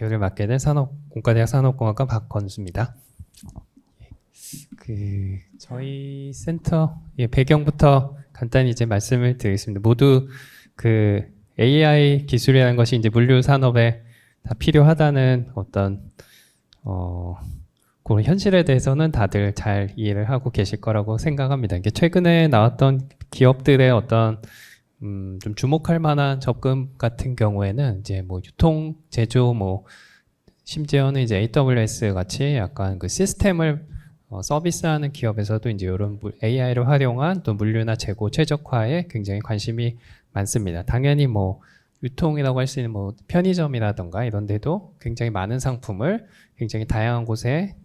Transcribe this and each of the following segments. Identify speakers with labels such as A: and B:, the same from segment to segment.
A: 대표를 맡게 된 공과대학 산업공학과 박건수입니다. 저희 센터 배경부터 간단히 이제 말씀을 드리겠습니다. 모두 AI 기술이라는 것이 이제 물류 산업에 다 필요하다는 어떤 그런 현실에 대해서는 다들 잘 이해를 하고 계실 거라고 생각합니다. 이게 최근에 나왔던 기업들의 어떤 좀 주목할 만한 접근 같은 경우에는 이제 뭐 유통, 제조, 뭐 심지어는 이제 AWS 같이 약간 그 시스템을 서비스하는 기업에서도 이제 이런 AI를 활용한 또 물류나 재고 최적화에 굉장히 관심이 많습니다. 당연히 뭐 유통이라고 할 수 있는 뭐 편의점이라던가 이런 데도 굉장히 많은 상품을 굉장히 다양한 곳에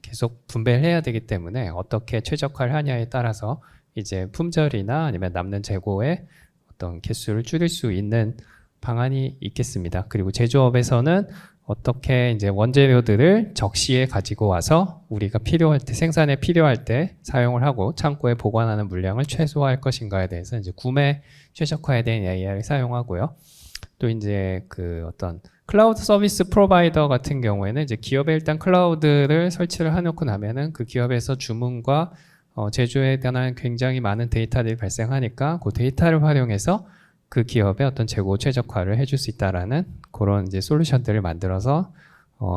A: 계속 분배를 해야 되기 때문에 어떻게 최적화를 하냐에 따라서 이제 품절이나 아니면 남는 재고의 어떤 개수를 줄일 수 있는 방안이 있겠습니다. 그리고 제조업에서는 어떻게 이제 원재료들을 적시에 가지고 와서 우리가 필요할 때, 생산에 필요할 때 사용을 하고 창고에 보관하는 물량을 최소화할 것인가에 대해서 이제 구매 최적화에 대한 AI를 사용하고요. 또 이제 어떤 클라우드 서비스 프로바이더 같은 경우에는 이제 기업에 일단 클라우드를 설치를 해놓고 나면은 그 기업에서 주문과 제조에 대한 굉장히 많은 데이터들이 발생하니까 그 데이터를 활용해서 그 기업의 어떤 재고 최적화를 해줄 수 있다라는 그런 이제 솔루션들을 만들어서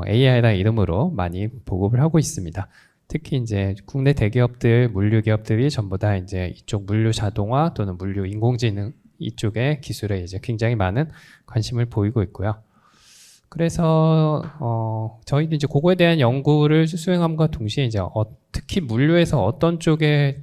A: AI라는 이름으로 많이 보급을 하고 있습니다. 특히 이제 국내 대기업들, 물류 기업들이 전부 다 이제 이쪽 물류 자동화 또는 물류 인공지능 이쪽의 기술에 이제 굉장히 많은 관심을 보이고 있고요. 그래서 저희도 이제 그거에 대한 연구를 수행함과 동시에 이제 특히 물류에서 어떤 쪽에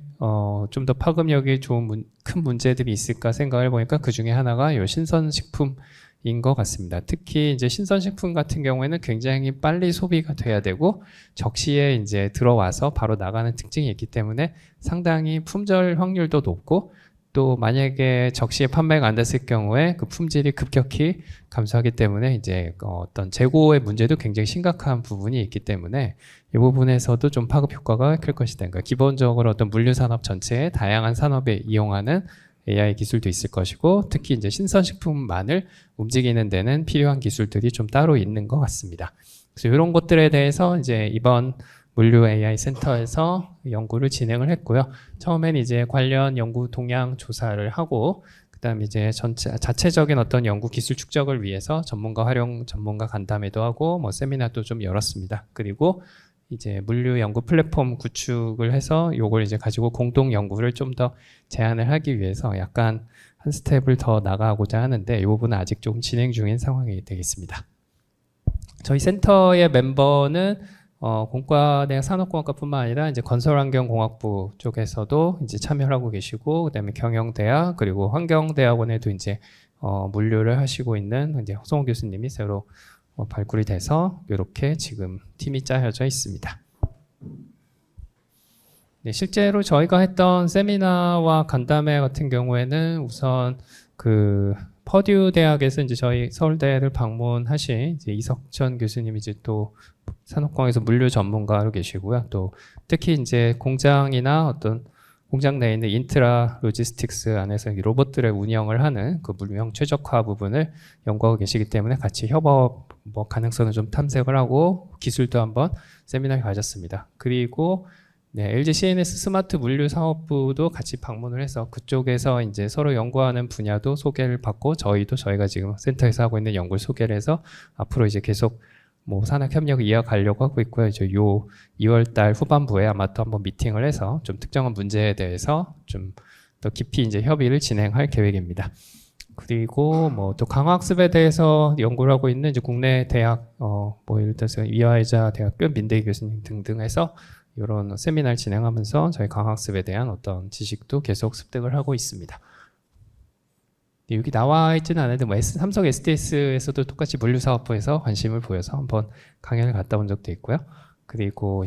A: 좀 더 파급력이 좋은 큰 문제들이 있을까 생각을 해보니까 그 중에 하나가 이 신선식품인 것 같습니다. 특히 이제 신선식품 같은 경우에는 굉장히 빨리 소비가 돼야 되고 적시에 이제 들어와서 바로 나가는 특징이 있기 때문에 상당히 품절 확률도 높고 또 만약에 적시에 판매가 안 됐을 경우에 그 품질이 급격히 감소하기 때문에 이제 어떤 재고의 문제도 굉장히 심각한 부분이 있기 때문에 이 부분에서도 좀 파급 효과가 클 것이다. 그러니까 기본적으로 어떤 물류 산업 전체의 다양한 산업에 이용하는 AI 기술도 있을 것이고 특히 이제 신선식품만을 움직이는 데는 필요한 기술들이 좀 따로 있는 것 같습니다. 그래서 이런 것들에 대해서 이제 이번 물류 AI 센터에서 연구를 진행을 했고요. 처음엔 이제 관련 연구 동향 조사를 하고 그다음 이제 자체적인 어떤 연구 기술 축적을 위해서 전문가 활용 전문가 간담회도 하고 뭐 세미나도 좀 열었습니다. 그리고 이제 물류 연구 플랫폼 구축을 해서 요걸 이제 가지고 공동 연구를 좀 더 제안을 하기 위해서 약간 한 스텝을 더 나가고자 하는데 이 부분은 아직 좀 진행 중인 상황이 되겠습니다. 저희 센터의 멤버는 공과대학 산업공학과뿐만 아니라 이제 건설환경공학부 쪽에서도 이제 참여를 하고 계시고 그다음에 경영대학 그리고 환경대학원에도 이제 물류를 하시고 있는 이제 허성호 교수님이 새로 발굴이 돼서 이렇게 지금 팀이 짜여져 있습니다. 네, 실제로 저희가 했던 세미나와 간담회 같은 경우에는 우선 퍼듀 대학에서 이제 저희 서울대를 방문하신 이제 이석천 교수님이 이제 또 산업공학에서 물류 전문가로 계시고요. 또 특히 이제 공장이나 어떤 공장 내에 있는 인트라 로지스틱스 안에서 로봇들의 운영을 하는 그 물량 최적화 부분을 연구하고 계시기 때문에 같이 협업 가능성을 좀 탐색을 하고 기술도 한번 세미나를 가졌습니다. 그리고 네, LG CNS 스마트 물류 사업부도 같이 방문을 해서 그쪽에서 이제 서로 연구하는 분야도 소개를 받고 저희가 지금 센터에서 하고 있는 연구를 소개를 해서 앞으로 이제 계속 뭐 산학 협력을 이어가려고 하고 있고요. 이제 요 2월 달 후반부에 아마 또 한번 미팅을 해서 좀 특정한 문제에 대해서 좀 더 깊이 이제 협의를 진행할 계획입니다. 그리고 뭐 또 강학습에 대해서 연구를 하고 있는 이제 국내 대학 뭐 예를 들어서 이화여자 대학교 민대기 교수님 등등 해서 이런 세미나를 진행하면서 저희 강학습에 대한 어떤 지식도 계속 습득을 하고 있습니다. 여기 나와 있지는 않은데 뭐 삼성 SDS에서도 똑같이 물류사업부에서 관심을 보여서 한번 강연을 갔다 온 적도 있고요. 그리고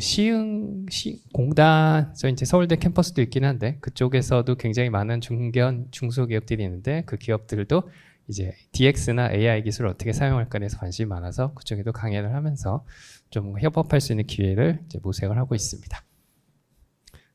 A: 공단에서 이제 서울대 캠퍼스도 있긴 한데 그쪽에서도 굉장히 많은 중소기업들이 있는데 그 기업들도 이제 DX나 AI 기술을 어떻게 사용할까에 대해서 관심이 많아서 그쪽에도 강연을 하면서 좀 협업할 수 있는 기회를 이제 모색을 하고 있습니다.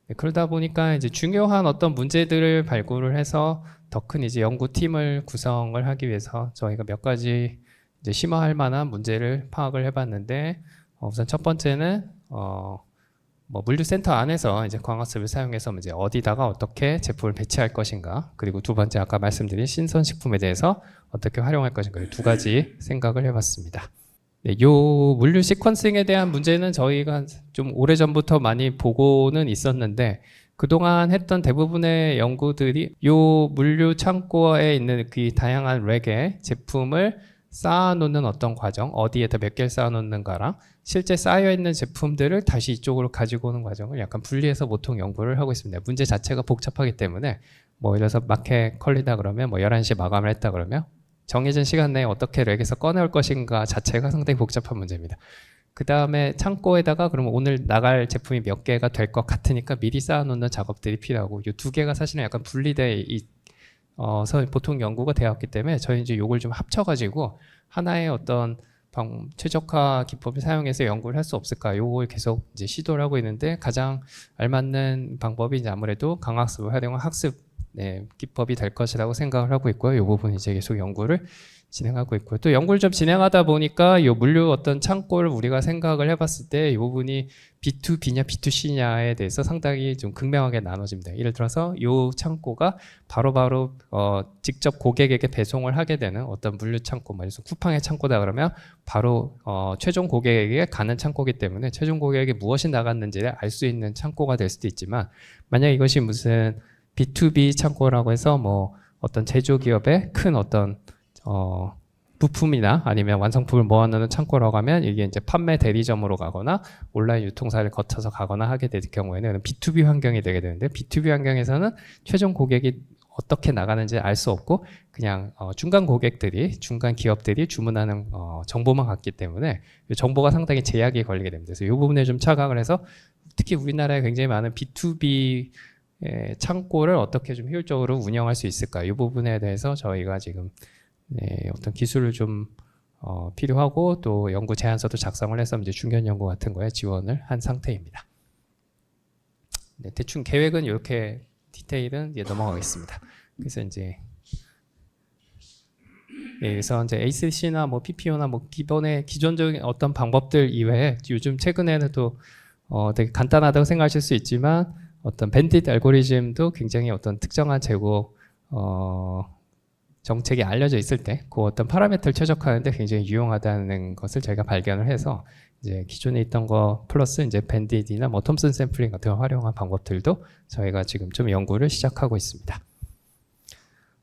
A: 네, 그러다 보니까 이제 중요한 어떤 문제들을 발굴을 해서 더 큰 이제 연구팀을 구성을 하기 위해서 저희가 몇 가지 이제 심화할 만한 문제를 파악을 해봤는데 우선 첫 번째는 뭐 물류센터 안에서 이제 광학습을 사용해서 이제 어디다가 어떻게 제품을 배치할 것인가, 그리고 두 번째 아까 말씀드린 신선식품에 대해서 어떻게 활용할 것인가, 이 두 가지 생각을 해봤습니다. 네, 요 물류 시퀀싱에 대한 문제는 저희가 좀 오래전부터 많이 보고는 있었는데 그동안 했던 대부분의 연구들이 요 물류 창고에 있는 그 다양한 랙의 제품을 쌓아놓는 어떤 과정, 어디에다 몇 개를 쌓아놓는가랑 실제 쌓여있는 제품들을 다시 이쪽으로 가지고 오는 과정을 약간 분리해서 보통 연구를 하고 있습니다. 문제 자체가 복잡하기 때문에 뭐 예를 들어서 마켓 컬리다 그러면 뭐 11시에 마감을 했다 그러면 정해진 시간 내에 어떻게 랙에서 꺼내올 것인가 자체가 상당히 복잡한 문제입니다. 그 다음에 창고에다가 그러면 오늘 나갈 제품이 몇 개가 될 것 같으니까 미리 쌓아놓는 작업들이 필요하고 이 두 개가 사실은 약간 분리돼 보통 연구가 되었기 때문에 저희 이제 요걸 좀 합쳐가지고 하나의 어떤 최적화 기법을 사용해서 연구를 할 수 없을까, 요걸 계속 이제 시도를 하고 있는데 가장 알맞는 방법이 이제 아무래도 강학습을 활용한 학습 기법이 될 것이라고 생각을 하고 있고요. 이 부분 이제 계속 연구를 진행하고 있고요. 또 연구를 좀 진행하다 보니까 이 물류 어떤 창고를 우리가 생각을 해봤을 때 이 부분이 B2B냐 B2C냐에 대해서 상당히 좀 극명하게 나눠집니다. 예를 들어서 이 창고가 바로바로 직접 고객에게 배송을 하게 되는 어떤 물류 창고, 말해서 쿠팡의 창고다 그러면 바로 최종 고객에게 가는 창고이기 때문에 최종 고객에게 무엇이 나갔는지를 알 수 있는 창고가 될 수도 있지만, 만약 이것이 무슨 B2B 창고라고 해서 뭐 어떤 제조기업의 큰 어떤 부품이나 아니면 완성품을 모아놓는 창고라고 하면 이게 이제 판매 대리점으로 가거나 온라인 유통사를 거쳐서 가거나 하게 될 경우에는 B2B 환경이 되게 되는데, B2B 환경에서는 최종 고객이 어떻게 나가는지 알 수 없고 그냥 중간 고객들이, 중간 기업들이 주문하는 정보만 갖기 때문에 정보가 상당히 제약이 걸리게 됩니다. 그래서 이 부분에 좀 착각을 해서 특히 우리나라에 굉장히 많은 B2B 창고를 어떻게 좀 효율적으로 운영할 수 있을까, 이 부분에 대해서 저희가 지금 어떤 기술을 좀 필요하고 또 연구 제안서도 작성을 해서 이제 중견 연구 같은 거에 지원을 한 상태입니다. 네, 대충 계획은 이렇게, 디테일은 이제 넘어가겠습니다. 그래서 이제 그래서 이제 ACC나 뭐 PPO나 뭐 기존적인 어떤 방법들 이외에 요즘 최근에는 또 되게 간단하다고 생각하실 수 있지만 어떤 밴딧 알고리즘도 굉장히 어떤 특정한 재고 정책이 알려져 있을 때 그 어떤 파라미터를 최적화하는데 굉장히 유용하다는 것을 저희가 발견을 해서 이제 기존에 있던 거 플러스 이제 밴딧이나 뭐 톰슨 샘플링 같은 걸 활용한 방법들도 저희가 지금 좀 연구를 시작하고 있습니다.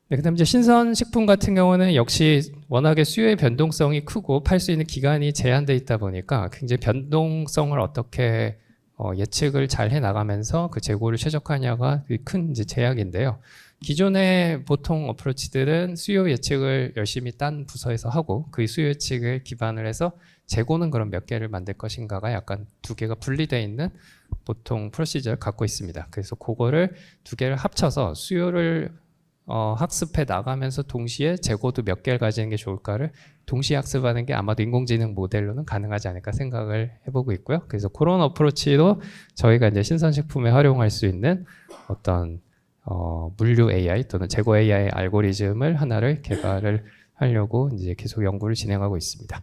A: 네, 그다음 이제 신선식품 같은 경우는 역시 워낙에 수요의 변동성이 크고 팔 수 있는 기간이 제한돼 있다 보니까 굉장히 변동성을 어떻게 예측을 잘 해나가면서 그 재고를 최적화하냐가 큰 이제 제약인데요. 기존의 보통 어프로치들은 수요 예측을 열심히 딴 부서에서 하고 그 수요 예측을 기반을 해서 재고는 그럼 몇 개를 만들 것인가가 약간 두 개가 분리되어 있는 보통 프로시저를 갖고 있습니다. 그래서 그거를 두 개를 합쳐서 수요를 학습해 나가면서 동시에 재고도 몇 개를 가지는 게 좋을까를 동시에 학습하는 게 아마도 인공지능 모델로는 가능하지 않을까 생각을 해보고 있고요. 그래서 그런 어프로치로 저희가 이제 신선식품에 활용할 수 있는 어떤 물류 AI 또는 재고 AI 알고리즘을 하나를 개발을 하려고 이제 계속 연구를 진행하고 있습니다.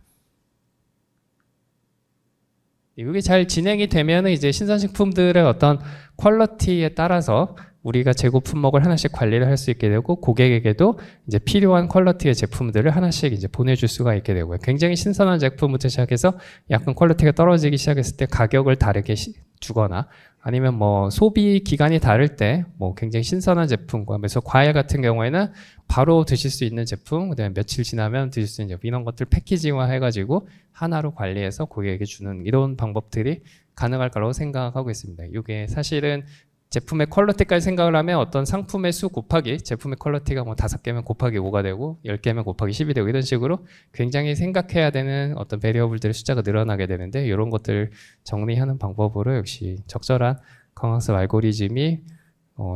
A: 이게 잘 진행이 되면 이제 신선식품들의 어떤 퀄리티에 따라서 우리가 재고 품목을 하나씩 관리를 할 수 있게 되고 고객에게도 이제 필요한 퀄리티의 제품들을 하나씩 이제 보내줄 수가 있게 되고요. 굉장히 신선한 제품부터 시작해서 약간 퀄리티가 떨어지기 시작했을 때 가격을 다르게 주거나 아니면 뭐 소비 기간이 다를 때 뭐 굉장히 신선한 제품과 그래서 과일 같은 경우에는 바로 드실 수 있는 제품, 그다음에 며칠 지나면 드실 수 있는 제품, 이런 것들 패키징화 해가지고 하나로 관리해서 고객에게 주는 이런 방법들이 가능할 거라고 생각하고 있습니다. 이게 사실은 제품의 퀄리티까지 생각을 하면 어떤 상품의 수 곱하기 제품의 퀄리티가 뭐 5개면 곱하기 5가 되고 10개면 곱하기 10이 되고 이런 식으로 굉장히 생각해야 되는 어떤 베리어블들의 숫자가 늘어나게 되는데 이런 것들 정리하는 방법으로 역시 적절한 강학습 알고리즘이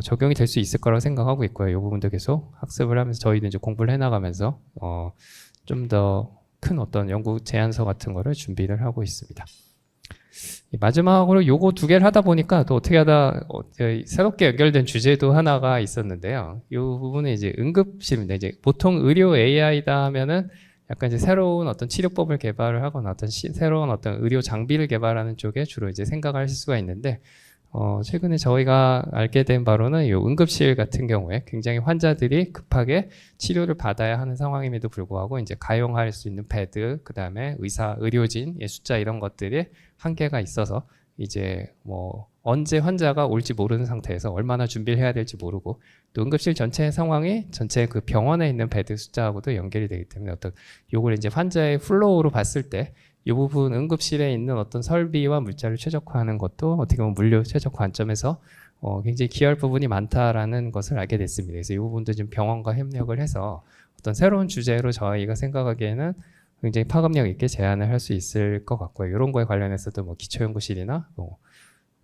A: 적용이 될 수 있을 거라고 생각하고 있고요. 이 부분도 계속 학습을 하면서 저희는 이제 공부를 해나가면서 좀 더 큰 어떤 연구 제안서 같은 거를 준비를 하고 있습니다. 마지막으로 요거 두 개를 하다 보니까 또 어떻게 하다 새롭게 연결된 주제도 하나가 있었는데요. 이 부분은 이제 응급실입니다. 이제 보통 의료 AI다 하면은 약간 이제 새로운 어떤 치료법을 개발을 하거나 어떤 새로운 어떤 의료 장비를 개발하는 쪽에 주로 이제 생각할 수가 있는데 최근에 저희가 알게 된 바로는 이 응급실 같은 경우에 굉장히 환자들이 급하게 치료를 받아야 하는 상황임에도 불구하고 이제 가용할 수 있는 베드, 그 다음에 의료진의 숫자 이런 것들이 한계가 있어서 이제 뭐 언제 환자가 올지 모르는 상태에서 얼마나 준비를 해야 될지 모르고 또 응급실 전체 상황이 전체 그 병원에 있는 베드 숫자하고도 연결이 되기 때문에 어떤 요걸 이제 환자의 플로우로 봤을 때 이 부분 응급실에 있는 어떤 설비와 물자를 최적화하는 것도 어떻게 보면 물류 최적화 관점에서 굉장히 기여할 부분이 많다라는 것을 알게 됐습니다. 그래서 이 부분도 지금 병원과 협력을 해서 어떤 새로운 주제로 저희가 생각하기에는 굉장히 파급력 있게 제안을 할 수 있을 것 같고요. 이런 거에 관련해서도 뭐 기초연구실이나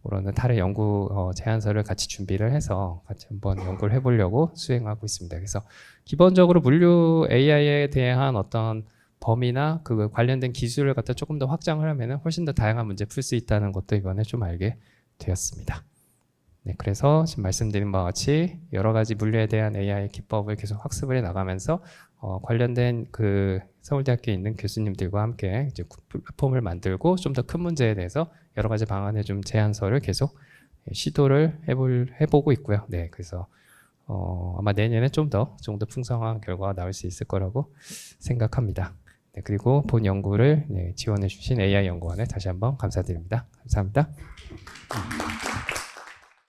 A: 그런 탈의 연구 제안서를 같이 준비를 해서 같이 한번 연구를 해보려고 수행하고 있습니다. 그래서 기본적으로 물류 AI에 대한 어떤 범위나 그 관련된 기술을 갖다 조금 더 확장을 하면 훨씬 더 다양한 문제 풀 수 있다는 것도 이번에 좀 알게 되었습니다. 네, 그래서 지금 말씀드린 바와 같이 여러 가지 물류에 대한 AI 기법을 계속 학습을 해 나가면서 관련된 그 서울대학교에 있는 교수님들과 함께 이제 플랫폼을 만들고 좀 더 큰 문제에 대해서 여러 가지 방안의 좀 제안서를 계속 시도를 해보고 있고요. 네, 그래서 아마 내년에 좀 더 풍성한 결과가 나올 수 있을 거라고 생각합니다. 네, 그리고 본 연구를 지원해 주신 AI 연구원에 다시 한번 감사드립니다. 감사합니다.